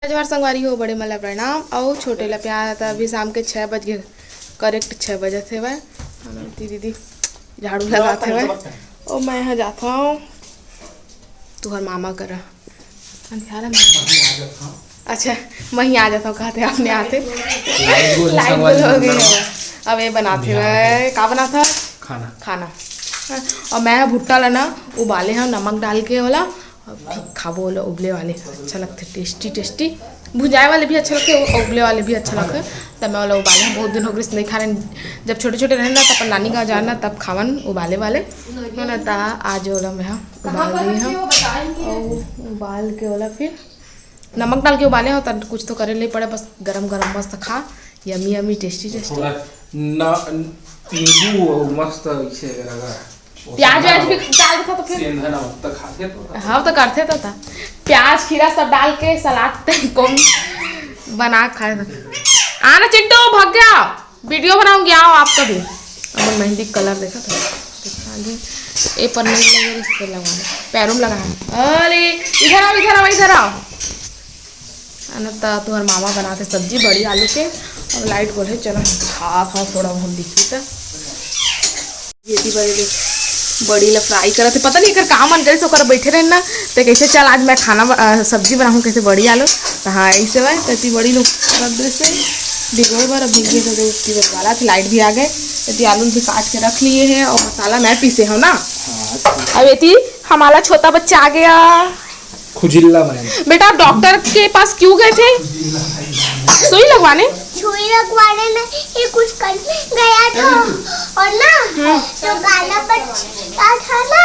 जवाहर संगवारी हो बड़े मला प्रणाम और छोटे ला प्यार था। अभी शाम के 6 बज गए, करेक्ट 6 बजे थे वह दीदी झाड़ू लगाते हुए और मैं यहाँ जाता हूँ तुहर मामा कर अंधियारा में। अच्छा मैं ही आ जाता हूँ, कहते अपने आते लाइट गुल हो गई है। अब ये बनाते हुए क्या बना था खाना और मैं भुट्टा लेना उबाले हैं नमक डाल के वाला खाबो वाला उबले वाले अच्छा लगते, टेस्टी टेस्टी। भुजाए वाले भी अच्छा लगते और उबले वाले भी अच्छा लगते। तब मैं वाला उबाले बहुत दिन हो गए नहीं खा रहे। जब छोटे छोटे रहना तब अपन नानी का जाना तब खावन उबाले वाले है ना। ता आज वाला मैं उबाल रही हूँ और उबाल के वाला फिर नमक डाल के उबाले हो तब कुछ तो करे नहीं पड़े, बस गरम गरम मस्त खा यमी यमी टेस्टी टेस्टी। नींबू मस्त प्याज व्याज भी डाल देता तो फिर हाँ तो करते तो था। प्याज खीरा सब डाल के सलाद को बना खाए था। आना चिंटू भाग गया, वीडियो बनाऊंगी आओ आपका भी। अब मेहंदी कलर देखा था ए पर नहीं लगे इस पर लगाने पैरों में लगाना। अरे इधर आओ इधर आओ इधर आओ। अनता तुम्हारे मामा बनाते सब्जी बड़ी आलू के और लाइट बोले चलो खा थोड़ा बहुत दिखी था। ये बड़ी बड़ी ला फ्राई करा थे, पता नहीं कर कहाँ मन करे सो कर बैठे रहे ना तो कैसे चल आज मैं खाना सब्जी बनाऊँ कैसे बड़ी आलू तो हाँ ऐसे भाई कहती बड़ी लोग से भिगो बार अब भीगे तो उसकी वाला थी लाइट भी आ गए कहती आलू भी काट के रख लिए हैं और मसाला मैं पीसे हूँ ना। अब ये हमारा छोटा बच्चा आ गया खुजिल्ला बेटा डॉक्टर के पास क्यों गए थे? सुई लगवाने ना ये कुछ कर गया था और ना तो गाना बच्चा था ना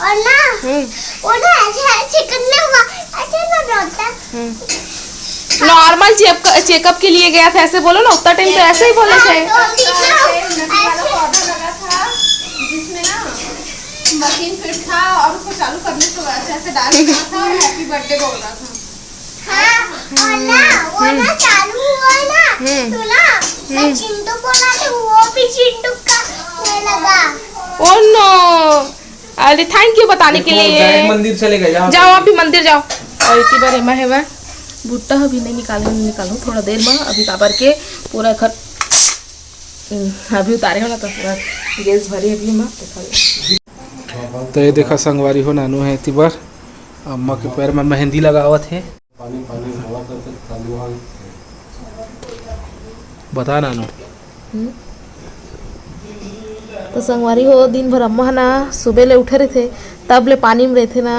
और ना वो ना ऐसे करने हुआ ऐसे ना रोता। नॉर्मल चेकअप के लिए गया था ऐसे बोलो ना, उतना टाइम तो ऐसे ही बोले थे। जिसमें ना मशीन फिट था और उसको चालू करने से वैसे ऐसे डाल रहा था और हैप्पी बर्थडे बोल रहा था। हाँ और ना वो ना चालू हुआ ना तो ना मैं चिंटू बोला तो वो भी चिंटू का लगा। ओह नो अरे थैंक यू बताने के लिए। मंदिर चले गए जाओ आप भी मंदिर जाओ। और इतनी बार मैं है वह भुट्टा अभी नहीं निकालूँ थोड़ा देर में अभी काबर के पूरा घर अभी उतारे हो ना तो पूरा गैस भरी अभी मैं तो ये देखा संगवारी हो नानू है इतनी बार अम्मा के पैर में मेहंदी लगावत है। बता नानू तो संगवारी हो दिन भर अम्मा ना सुबह ले उठे रहे थे तब ले पानी में रहते ना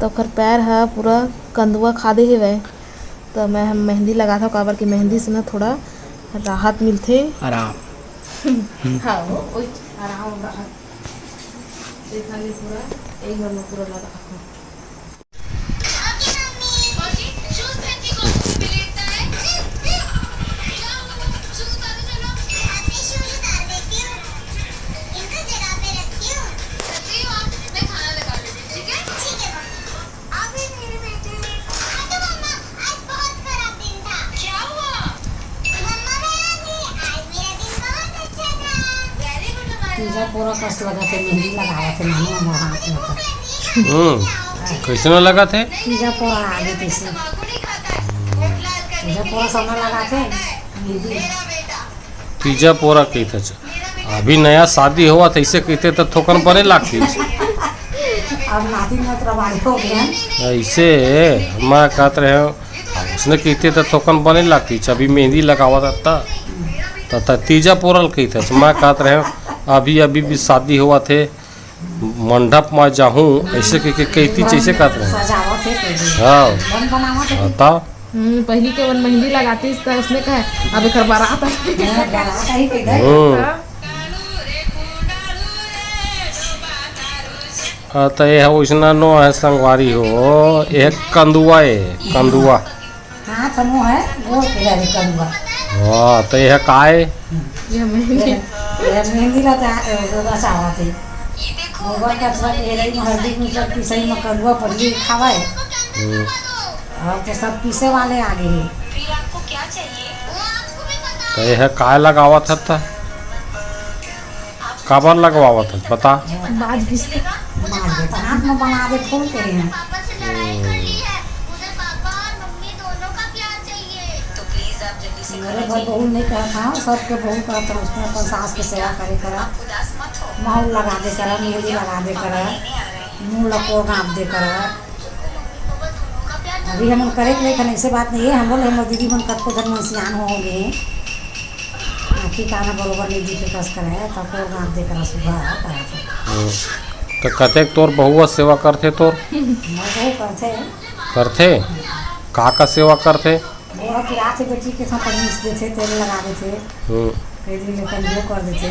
तो खर पैर है पूरा कंदुआ खा दे है वह तो मैं मेहंदी लगा था काबर की मेहंदी से ना थोड़ा राहत मिलते आराम। हाँ आराम राहत पूरा एक घर में पूरा लगा था। पूरा कष्ट लगा थे मेहंदी लगाया थे नानू हाथ में कैसे न लगा थे तीजा पूरा आगे थे से तीजा पूरा समय लगा थे मेहंदी तीजा पोरा कही था। अभी नया शादी हुआ था इसे कहते तो थोकन बने लगती अब नाती में रवाड़ी हो गया ऐसे मैं कहते रहे उसने कहते तो थोकन बने लगती अभी मेहंदी लगावा था तो तीजा पोरल कही था। मैं कहते रहे अभी अभी भी शादी हुआ थे मंडप में जाऊँ ऐसे कहती जैसे कहते रहे। हाँ बताओ पहली के वन मेहंदी लगाती इसका उसने कहा अब एक बारात तो यह वैसना नो है संगवारी हो एक कंदुआ है कंदुआ हाँ समूह है वो कंदुआ वाह तो यह का है ये मेहंदी मेहंदी लगा थे गोबर का सब एरई में हल्दी में सब पिसई में कंदुआ पड़ी खावा है और तो सब पीसे वाले आ गए हैं। तो यह काय लगावा था काबर लगवावा था बता बाज किसने हाथ में बना दे फूल के हैं। मेरे घर बहू नहीं कहा था, सबके बहू कहा था उसमें अपन सास के सेवा करे करा, माहौल लगा दे करा, मेहंदी लगा दे करा, मुँह लको गाँप दे करा। अभी हम करे कि नहीं, ऐसे बात नहीं है। हम बोले हम दीदी मन कत को धर्म सियान हो गए आखिर काना बरोबर नहीं दी के कस करे तब को गाँप दे करा सुबह करा। तो कतेक तोर बहुआ सेवा करथे तोर? बहू करथे का सेवा करथे? बोरा पिला थे बेटी के साथ पनीस देते, तेल लगा देते, कई दिन में कंजो कर देते,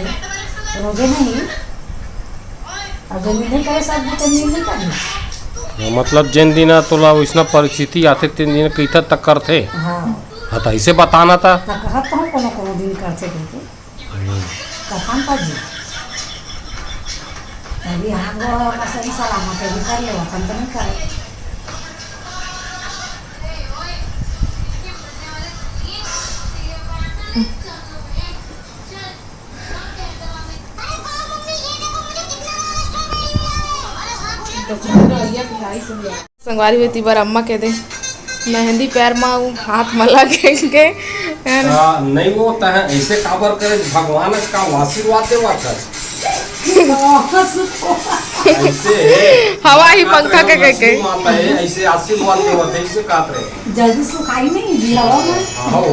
रोजे नहीं। अब जल्दी नहीं करे सब बुते नहीं करनी। मतलब जिन दिन तोला वैसना परिस्थिति आते तीन दिन कैथा तक करथे? हाँ तो ऐसे बताना था। तो कहत तो हम कोनो दिन करते करके कथान पर जी अभी हाथ वो सही सलामत है भी कर ले वतन तो नहीं करे। संगवारी हुई तीबर अम्मा के दे मेहंदी पैर में हाथ में लगे के नहीं वो तह ऐसे काबर करे भगवान का आशीर्वाद देवा था ऐसे हवा ही पंखा के माता है ऐसे आशीर्वाद देवा थे ऐसे काट रहे जल्दी सुखाई नहीं दिया हो।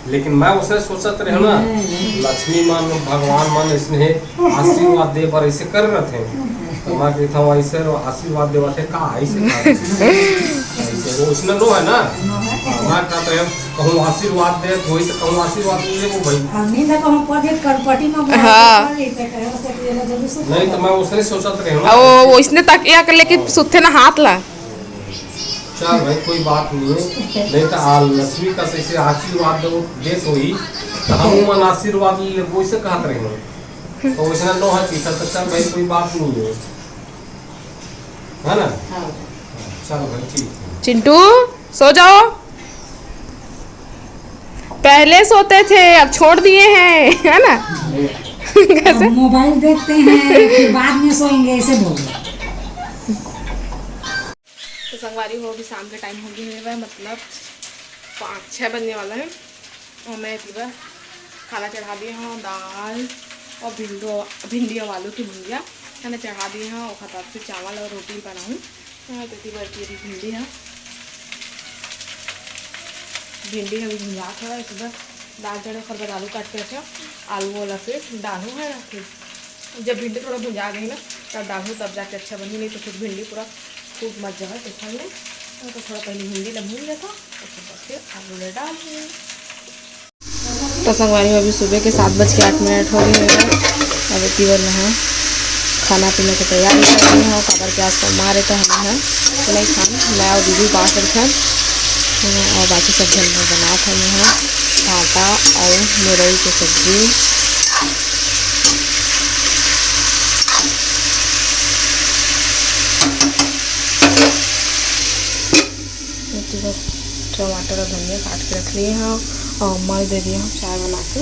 लेकिन मैं उसने सोचत रहे ना लक्ष्मी मन भगवान मन इसने आशीर्वाद दे पर ऐसे कर रहे थे तो मैं कहता हूँ ऐसे आशीर्वाद देवा थे का ऐसे ऐसे वो उसने नो है ना मैं कहते हैं कहूँ आशीर्वाद दे कोई तो कहूँ आशीर्वाद दे वो भाई हमने ना कहूँ पौधे करपटी में हाँ। नहीं तो मैं उसने सोचत रहे ना वो इसने तक या कर लेके सुथे ना हाथ ला चल भाई कोई बात नहीं है नहीं तो लक्ष्मी का ऐसे आशीर्वाद दो दे तो ही तो हम मन आशीर्वाद ले वो इसे कहते रहे तो उसने नो है पीछा तो चल भाई कोई बात नहीं है ना। चल भाई ठीक चिंटू सो जाओ, पहले सोते थे अब छोड़ दिए हैं है ना। कैसे मोबाइल देखते हैं फिर बाद में सोएंगे ऐसे बोल। तो संगवारी हो भी शाम के टाइम हो गया है मतलब 5-6 बजने वाला है और मैं इधर खाना चढ़ा दिए हूँ दाल और भिंडी और आलू की भुजिया खाना चढ़ा दिए हैं और खता फिर चावल और रोटी बनाऊँ तो भिंडी है अभी भुंजा था इधर दाल चढ़े और बाद आलू काट के रखे आलू वाला फिर डालू है ना फिर जब भिंडी थोड़ा भुंजा गई ना तब डालू तब जाके अच्छा बनी नहीं तो फिर भिंडी पूरा खूब मजा है देखने में तो थोड़ा पहले भिंडी ला भून लेता और फिर आलू ले डाल दिए। तो संगवारी अभी सुबह के 7:08 हो गए हैं अभी तीवर में है खाना पीने की तैयारी कर रही हैं और काबर के आस मारे तो हम हैं तो नहीं खान मैं और दीदी बात रखे और बाकी सब जन बना था यहाँ भाटा और मुरई की सब्जी टमाटर और धनिया काट के रख लिए हैं और मल दे दिए हैं चाय बना के।